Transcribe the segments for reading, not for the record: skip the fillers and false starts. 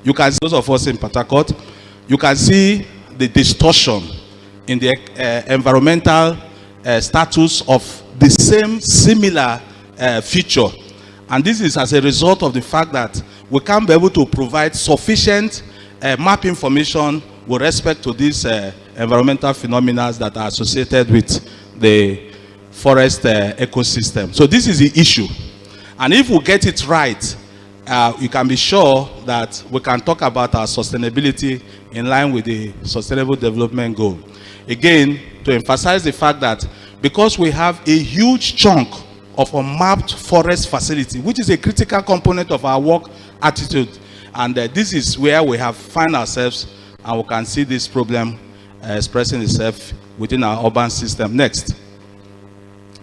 You can see those of us in Port Harcourt, you can see the distortion in the environmental status of the same similar feature. And this is as a result of the fact that we can't be able to provide sufficient map information with respect to these environmental phenomena that are associated with the forest ecosystem. So this is the issue. And if we get it right, you can be sure that we can talk about our sustainability in line with the Sustainable Development Goal. Again, to emphasize the fact that because we have a huge chunk of a mapped forest facility, which is a critical component of our work attitude, and this is where we have found ourselves, and we can see this problem expressing itself within our urban system. Next.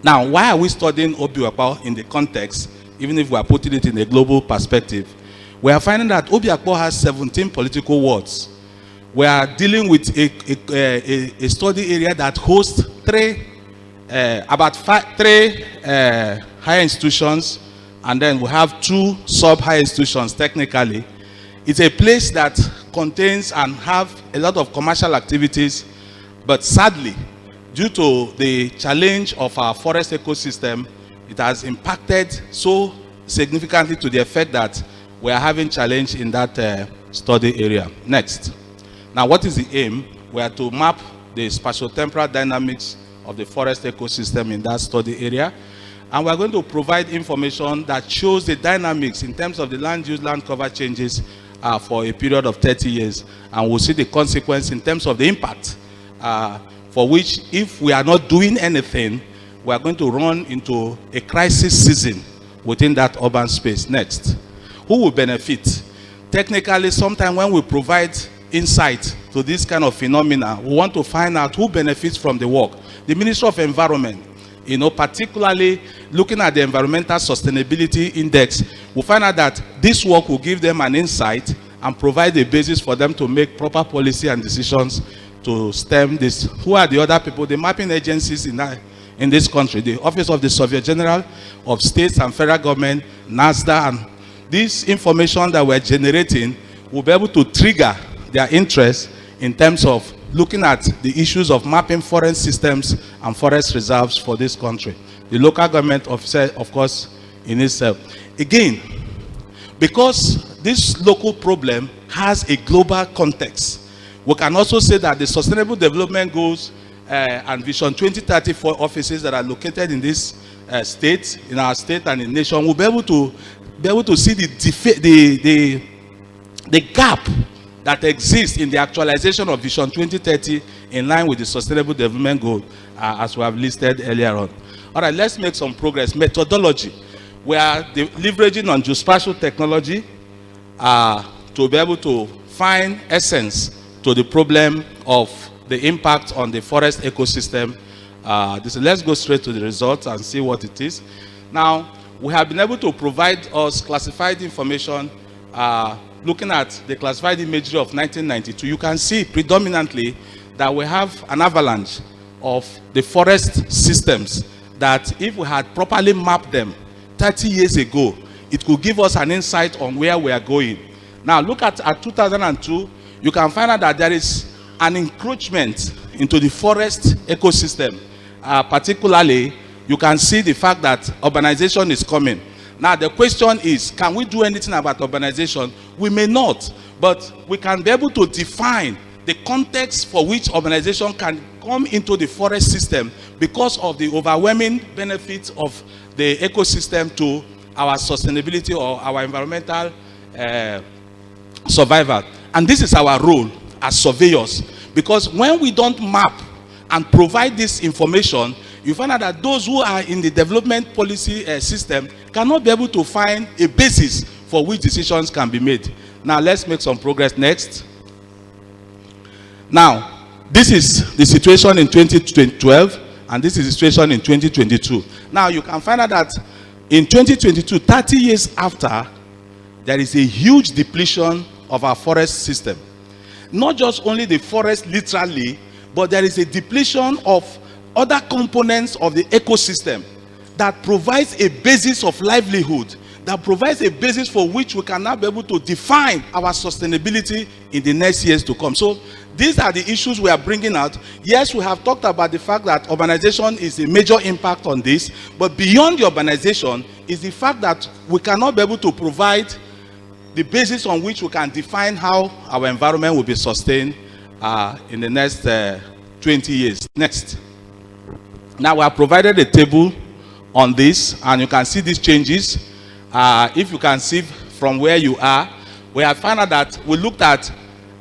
Now, why are we studying Obiakpo in the context, even if we are putting it in a global perspective? We are finding that Obiakpo has 17 political wards. We are dealing with a study area that hosts three higher institutions, and then we have 2 sub-higher institutions technically. It's a place that contains and have a lot of commercial activities, but sadly, due to the challenge of our forest ecosystem, it has impacted so significantly to the effect that we are having challenge in that study area. Next. Now, what is the aim? We are to map the spatiotemporal dynamics of the forest ecosystem in that study area. And we are going to provide information that shows the dynamics in terms of the land use, land cover changes for a period of 30 years. And we'll see the consequence in terms of the impact, for which, if we are not doing anything, we are going to run into a crisis season within that urban space. Next. Who will benefit? Technically, sometimes when we provide insight to this kind of phenomena, we want to find out who benefits from the work. The Ministry of Environment, particularly looking at the Environmental Sustainability Index, we find out that this work will give them an insight and provide a basis for them to make proper policy and decisions to stem this. Who are the other people? The mapping agencies in this country, the Office of the Surveyor General of States and Federal Government, NASDA, and this information that we're generating will be able to trigger their interest in terms of looking at the issues of mapping forest systems and forest reserves for this country. The local government officer, of course, in itself. Again, because this local problem has a global context, we can also say that the Sustainable Development Goals and Vision 2034 offices that are located in this state, in our state and in nation, will be able to see the gap that exists in the actualization of Vision 2030 in line with the Sustainable Development Goal, as we have listed earlier on. All right, let's make some progress. Methodology. We are leveraging on geospatial technology to be able to find essence to the problem of the impact on the forest ecosystem. Let's go straight to the results and see what it is. Now, we have been able to provide us classified information looking at the classified imagery of 1992. You can see predominantly that we have an avalanche of the forest systems that, if we had properly mapped them 30 years ago, it could give us an insight on where we are going. Now, look at 2002, you can find out that there is an encroachment into the forest ecosystem. Particularly, you can see the fact that urbanization is coming. Now, the question is, can we do anything about urbanization? We may not, but we can be able to define the context for which urbanization can come into the forest system because of the overwhelming benefits of the ecosystem to our sustainability or our environmental survival. And this is our role as surveyors, because when we don't map and provide this information, you find out that those who are in the development policy system cannot be able to find a basis for which decisions can be made. Now, let's make some progress. Next. Now, this is the situation in 2012, and this is the situation in 2022. Now, you can find out that in 2022, 30 years after, there is a huge depletion of our forest system. Not just only the forest literally, but there is a depletion of other components of the ecosystem that provides a basis of livelihood, that provides a basis for which we can now be able to define our sustainability in the next years to come. So these are the issues we are bringing out. Yes, we have talked about the fact that urbanization is a major impact on this, but beyond the urbanization is the fact that we cannot be able to provide the basis on which we can define how our environment will be sustained in the next 20 years. Next. Now we have provided a table on this, and you can see these changes. If you can see from where you are, we have found out that we looked at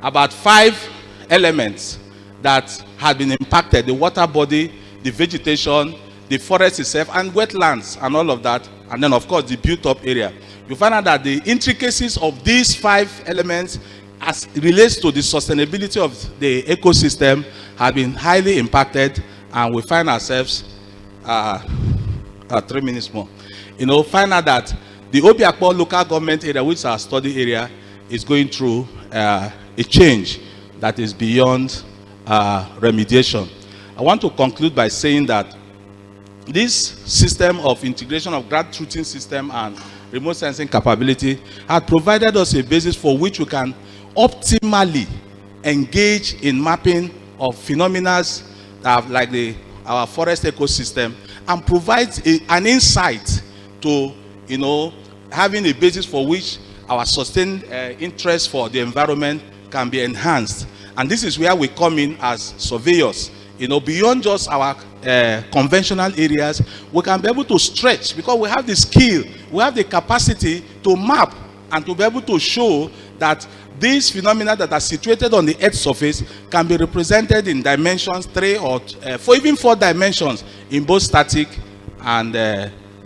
about 5 elements that had been impacted: the water body, the vegetation, the forest itself, and wetlands, and all of that. And then, of course, the built-up area. You find out that the intricacies of these 5 elements as it relates to the sustainability of the ecosystem have been highly impacted, and we find ourselves 3 minutes more. Find out that the Obiakpo local government area, which is our study area, is going through a change that is beyond remediation. I want to conclude by saying that this system of integration of ground truthing system and remote sensing capability had provided us a basis for which we can optimally engage in mapping of phenomena like our forest ecosystem, and provides an insight to having a basis for which our sustained interest for the environment can be enhanced. And this is where we come in as surveyors. Beyond just our conventional areas, we can be able to stretch, because we have the skill, we have the capacity to map and to be able to show that these phenomena that are situated on the Earth's surface can be represented in dimensions 3 or 4 dimensions in both static and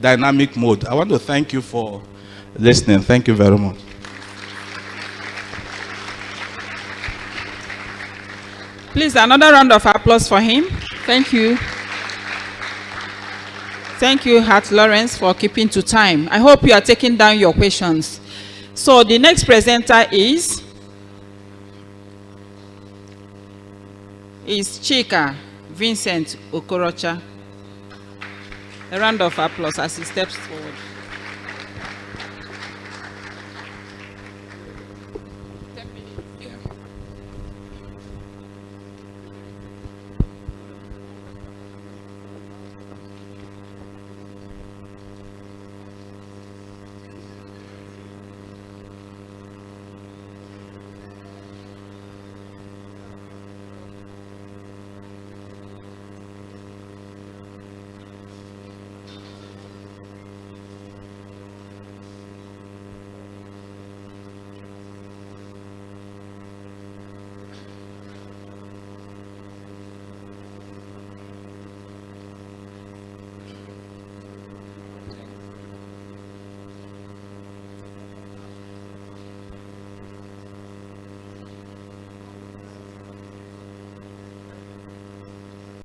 dynamic mode. I want to thank you for listening. Thank you very much. Please, another round of applause for him. Thank you. Thank you, Hart Lawrence, for keeping to time. I hope you are taking down your questions. So the next presenter is Chika Vincent Okorocha. A round of applause as he steps forward.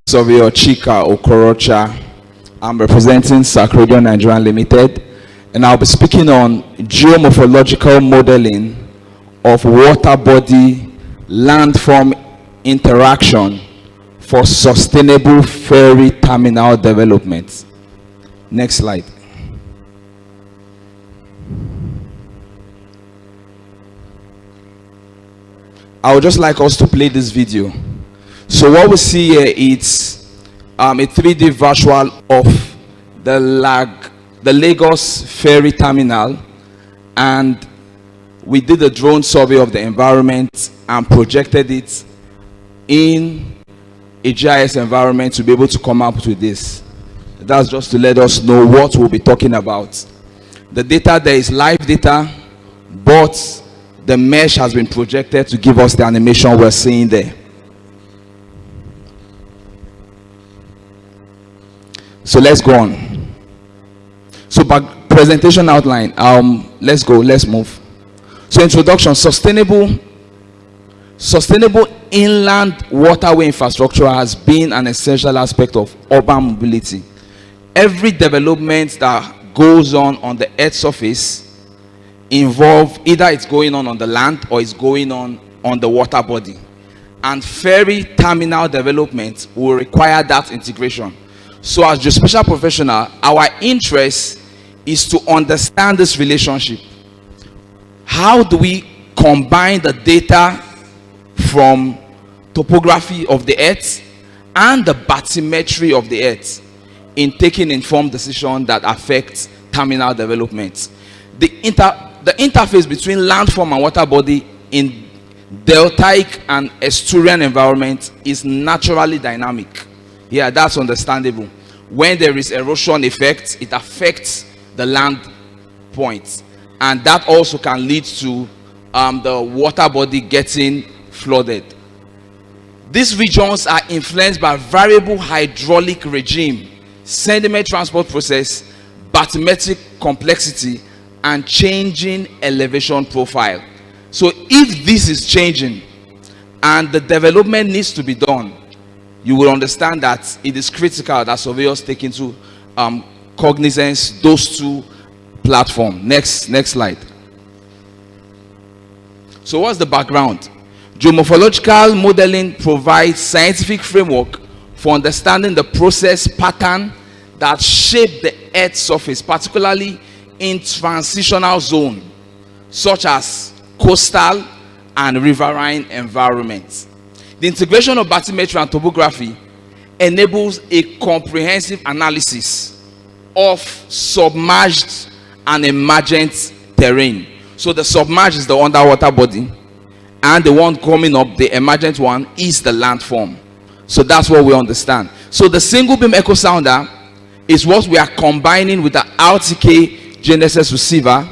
Surveyor Chika Okorocha. I'm representing Sacredio Nigeria Limited, and I'll be speaking on geomorphological modeling of water body landform interaction for sustainable ferry terminal development. Next slide. I would just like us to play this video. So what we see here is a 3D visual of the Lagos ferry terminal, and we did a drone survey of the environment and projected it in a GIS environment to be able to come up with this. That's just to let us know what we'll be talking about. The data there is live data, but the mesh has been projected to give us the animation we're seeing there. So let's go on. So back presentation outline. Let's move. So introduction: sustainable inland waterway infrastructure has been an essential aspect of urban mobility. Every development that goes on the Earth's surface involve either it's going on the land or it's going on the water body. And ferry terminal development will require that integration. So as geospatial professional, our interest is to understand this relationship. How do we combine the data from topography of the earth and the bathymetry of the earth in taking informed decisions that affect terminal development? The interface between landform and water body in deltaic and estuarine environment is naturally dynamic. Yeah, that's understandable. When there is erosion effect, it affects the land points, and that also can lead to the water body getting flooded. These regions are influenced by variable hydraulic regime, sediment transport process, bathymetric complexity, and changing elevation profile. So if this is changing and the development needs to be done, you will understand that it is critical that surveyors take into cognizance those two platforms. Next slide. So what's the background? Geomorphological modeling provides scientific framework for understanding the process pattern that shape the Earth's surface, particularly in transitional zones such as coastal and riverine environments. The integration of bathymetry and topography enables a comprehensive analysis of submerged and emergent terrain. So the submerged is the underwater body, and the one coming up, the emergent one, is the landform. So that's what we understand. So the single beam echo sounder is what we are combining with the RTK GNSS receiver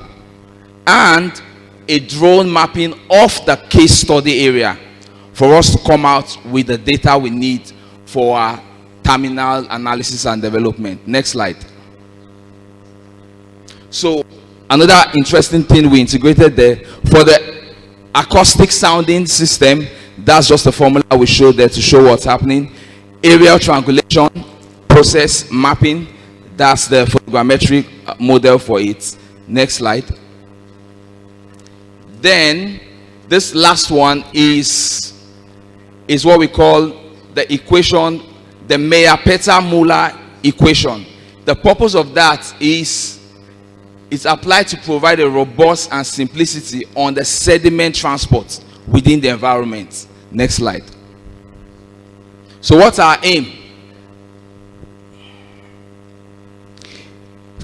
and a drone mapping of the case study area for us to come out with the data we need for our terminal analysis and development. Next slide. So another interesting thing we integrated there for the acoustic sounding system, that's just the formula we showed there to show what's happening. Aerial triangulation, process mapping, that's the photogrammetric model for it. Next slide. Then this last one is what we call the equation, the Meyer-Peter-Muller equation. The purpose of that is it's applied to provide a robust and simplicity on the sediment transport within the environment. Next slide. So what's our aim?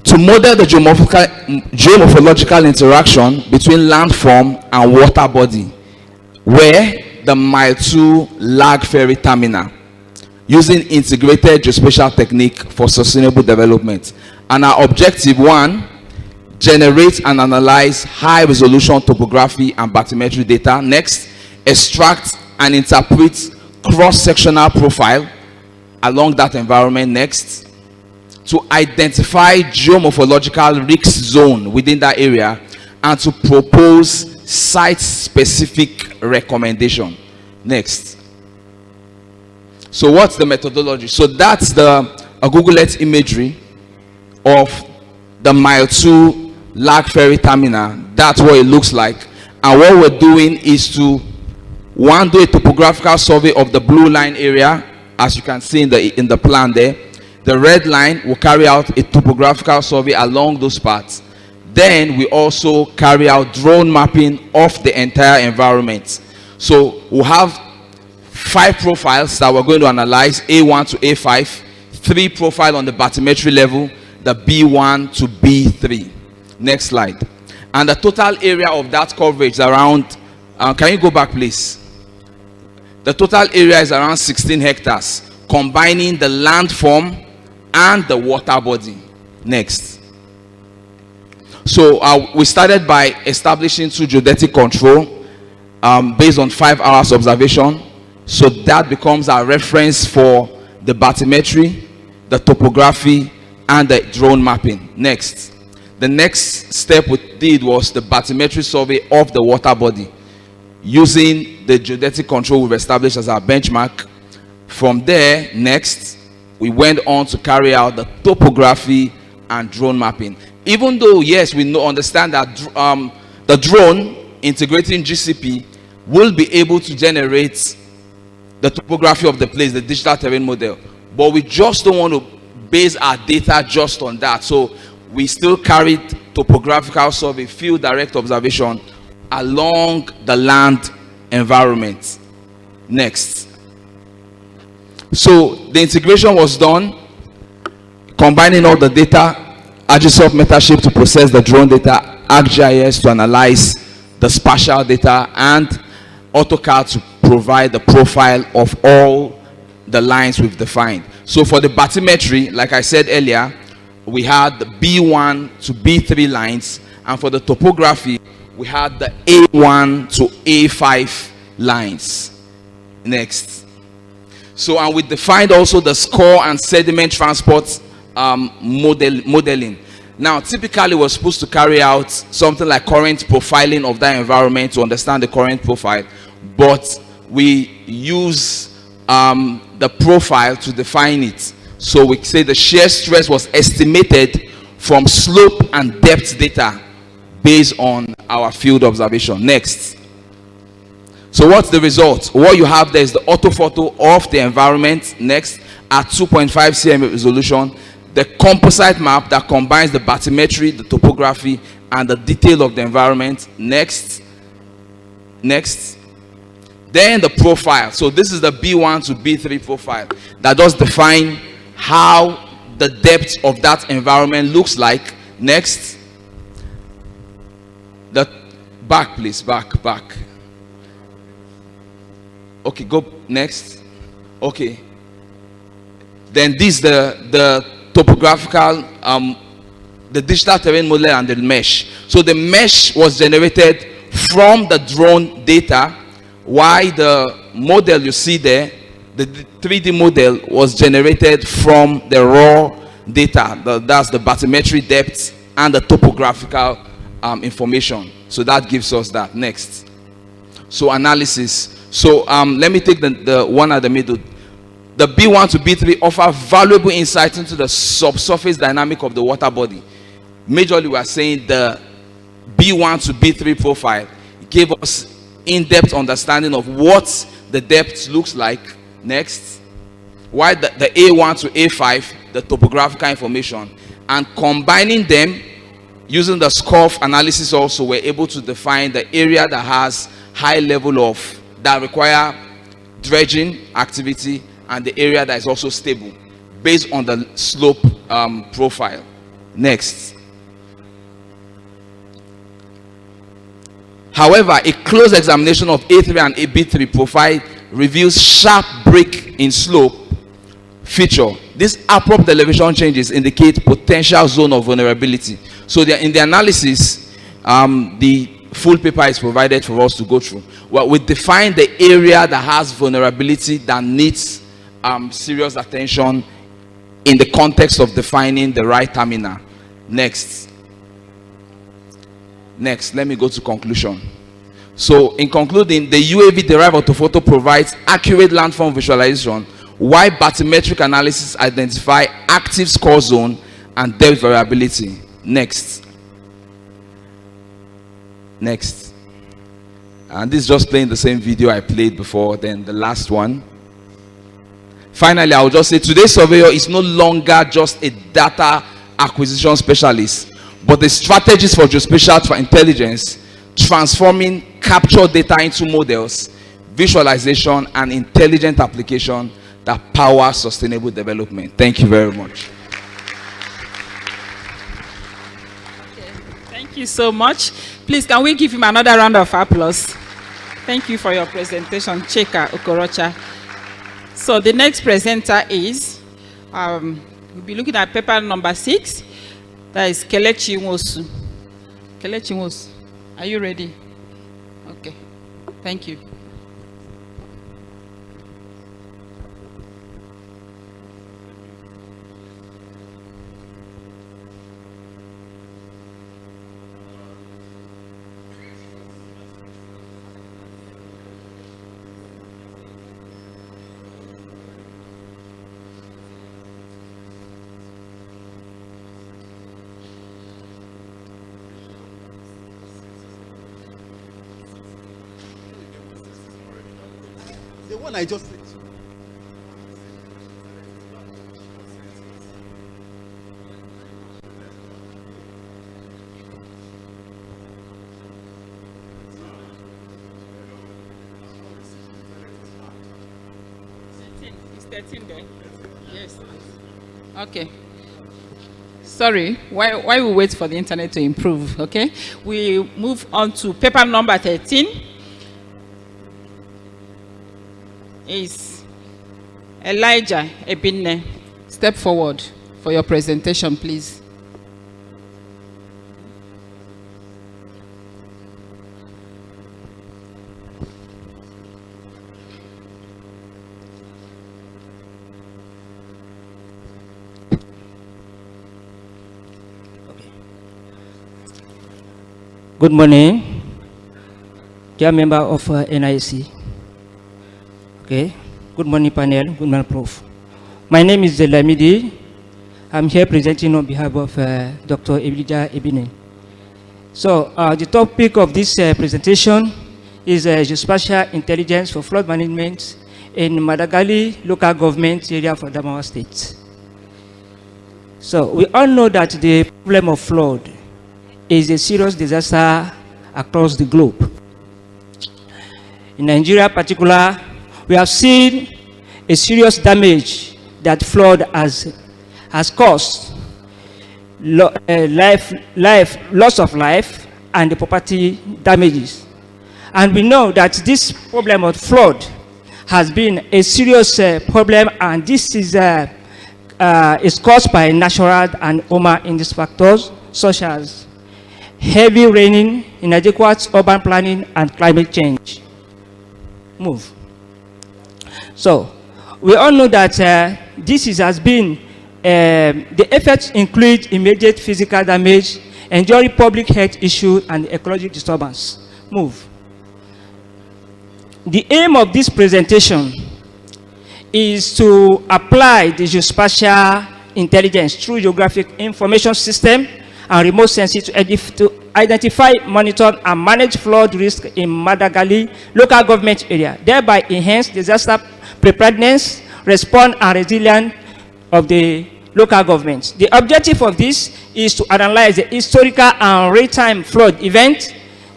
To model the geomorphological interaction between landform and water body, where the Mile 2 lag ferry terminal, using integrated geospatial technique for sustainable development. And our objective, one, generate and analyze high resolution topography and bathymetry data. Next, extract and interpret cross-sectional profile along that environment. Next, to identify geomorphological risk zone within that area and to propose site-specific recommendation. Next. So what's the methodology? So that's the Google Earth imagery of the Mile 2 lag ferry terminal. That's what it looks like. And what we're doing is to, one, do a topographical survey of the blue line area, as you can see in the plan there. The red line will carry out a topographical survey along those parts. Then we also carry out drone mapping of the entire environment. So we'll have 5 profiles that we're going to analyze, A1 to A5, 3 profiles on the bathymetry level, the B1 to B3. Next slide. And the total area of that coverage is around, can you go back please? The total area is around 16 hectares, combining the landform and the water body. Next. So we started by establishing 2 geodetic control based on 5 hours observation. So that becomes our reference for the bathymetry, the topography, and the drone mapping. Next. The next step we did was the bathymetry survey of the water body using the geodetic control we've established as our benchmark. From there, next, we went on to carry out the topography and drone mapping. Even though, yes, we understand that the drone integrating GCP will be able to generate the topography of the place, the digital terrain model, but we just don't want to base our data just on that. So we still carried topographical survey, field direct observation along the land environment. Next. So the integration was done, combining all the data, ArcGIS Metashape to process the drone data, ArcGIS to analyze the spatial data, and AutoCAD to provide the profile of all the lines we've defined. So for the bathymetry, like I said earlier, we had the B1 to B3 lines, and for the topography, we had the A1 to A5 lines. Next. So, and we defined also the score and sediment transport modeling. Now, typically, we're supposed to carry out something like current profiling of that environment to understand the current profile, but we use the profile to define it. So we say the shear stress was estimated from slope and depth data based on our field observation. Next. So what's the result? What you have there is the orthophoto of the environment. Next, at 2.5 cm resolution, the composite map that combines the bathymetry, the topography, and the detail of the environment. Next. Next. Then the profile. So this is the B1 to B3 profile that does define how the depth of that environment looks like. Next. The back, please. Back. Okay, go next. Okay. Then this the topographical, the digital terrain model and the mesh. So the mesh was generated from the drone data, while the model you see there, the 3D model, was generated from the raw data. That's the bathymetry depth and the topographical information. So that gives us that. Next. So analysis. So let me take the one at the middle. The B1 to B3 offer valuable insight into the subsurface dynamic of the water body. Majorly, we are saying the B1 to B3 profile gave us in-depth understanding of what the depth looks like. Next. While the A1 to A5, the topographical information, and combining them using the SCORF analysis, also we're able to define the area that has high level of, that require dredging activity, and the area that is also stable based on the slope profile. Next. However, a close examination of A3 and B3 profile reveals sharp break in slope feature. These abrupt elevation changes indicate potential zone of vulnerability. So in the analysis, the full paper is provided for us to go through. Well, we define the area that has vulnerability that needs serious attention in the context of defining the right terminal. Next. Next, let me go to conclusion. So in concluding, the UAV derived orthophoto provides accurate landform visualization, while bathymetric analysis identify active score zone and depth variability. Next. Next. And this is just playing the same video I played before, then the last one. Finally, I will just say today's surveyor is no longer just a data acquisition specialist, but the strategist for geospatial intelligence, transforming captured data into models, visualization, and intelligent application that power sustainable development. Thank you very much. Thank you so much. Please, can we give him another round of applause? Thank you for your presentation, Chika Okorocha. So the next presenter is, we'll be looking at paper number 6. That is Kelechi Nwosu. Kelechi Nwosu, are you ready? Okay, thank you. The one I just said. 13 there? Yes. Okay. Sorry, while we wait for the internet to improve, okay? We move on to paper number 13. Is Elijah Ebinne. Step forward for your presentation, please. Good morning, dear member of NIC. Okay. Good morning, panel. Good morning, Prof. My name is Zelamidi. I'm here presenting on behalf of Dr. Elijah Ebinne. So the topic of this presentation is geospatial intelligence for flood management in Madagali local government area for Adamawa State. So we all know that the problem of flood is a serious disaster across the globe. In Nigeria in particular, we have seen a serious damage that flood has caused, loss of life and the property damages. And we know that this problem of flood has been a serious problem, and this is caused by natural and human-induced factors such as heavy raining, inadequate urban planning, and climate change. Move. So, we all know that has been, the effects include immediate physical damage, enduring public health issues, and ecological disturbance. Move. The aim of this presentation is to apply the geospatial intelligence through geographic information system and remote sensing to identify, monitor, and manage flood risk in Madagali local government area, thereby enhance disaster preparedness, response, and resilience of the local governments. The objective of this is to analyze the historical and real-time flood event,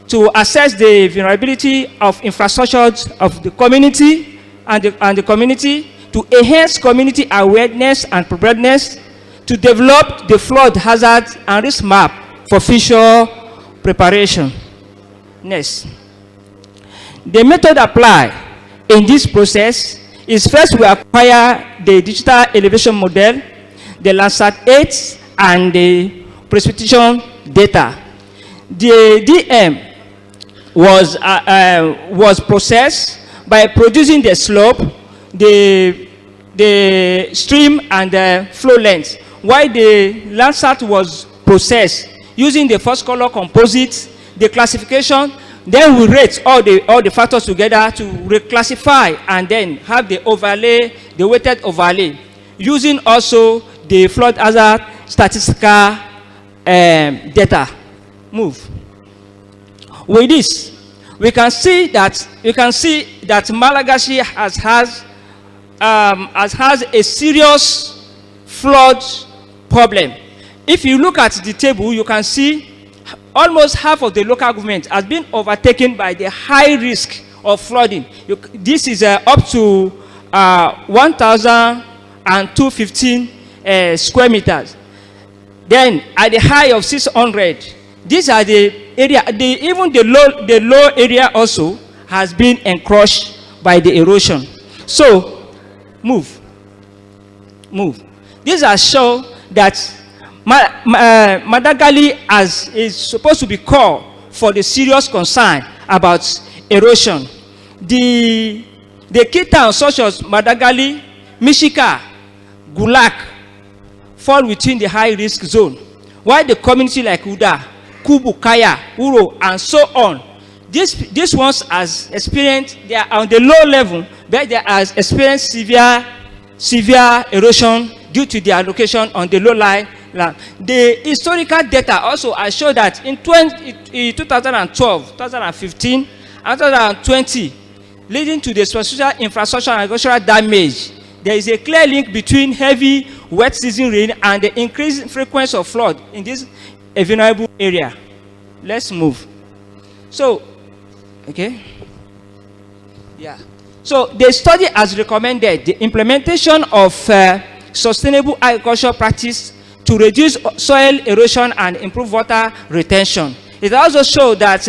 to assess the vulnerability of infrastructure of the community and the community, to enhance community awareness and preparedness, to develop the flood hazard and risk map for future preparation. Next. The method applied in this process is first we acquire the digital elevation model, the Landsat 8, and the precipitation data. The DM was processed by producing the slope, the stream, and the flow length, while the Landsat was processed using the first color composite, the classification. Then we rate all the factors together to reclassify and then have the overlay, the weighted overlay, using also the flood hazard statistical data. Move. With this, we can see that Malagasy has a serious flood problem. If you look at the table, you can see almost half of the local government has been overtaken by the high risk of flooding. This is up to 1,215 square meters. Then at the high of 600, these are the area. Even the low area also has been encroached by the erosion. So, move. These are show that Madagali is supposed to be called for the serious concern about erosion. The key towns such as Madagali, Mishika, Gulak fall within the high risk zone, while the community like Uda, Kubu, Kaya, Uro, and so on, these ones has experienced, they are on the low level, but they has experienced severe erosion due to their location on the low line land. The historical data also has shown that in 2012, 2015, and 2020, leading to the social infrastructure and agricultural damage, there is a clear link between heavy wet season rain and the increased frequency of flood in this vulnerable area. Let's move. So, okay. Yeah. So the study has recommended the implementation of sustainable agriculture practice to reduce soil erosion and improve water retention. It also showed that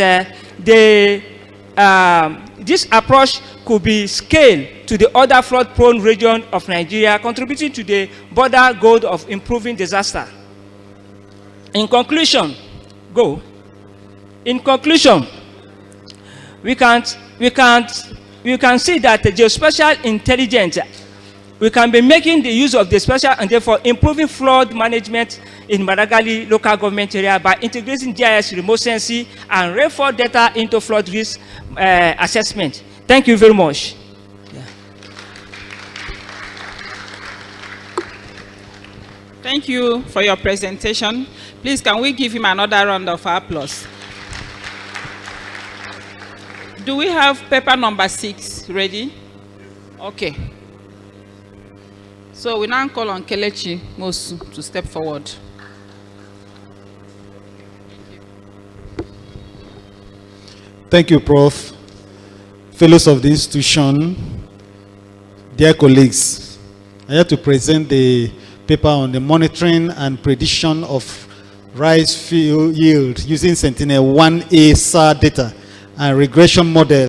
this approach could be scaled to the other flood-prone region of Nigeria, contributing to the broader goal of improving disaster. In conclusion, we can see that the geospatial intelligence, we can be making the use of the spatial and therefore improving flood management in Madagali local government area by integrating GIS remote sensing and rainfall data into flood risk assessment. Thank you very much. Thank you for your presentation. Please, can we give him another round of applause? Do we have paper number 6 ready? Okay. So we now call on Kelechi Mosu to step forward. Thank you, Prof. Fellows of the institution, dear colleagues, I have to present the paper on the monitoring and prediction of rice field yield using Sentinel-1A SAR data and regression model.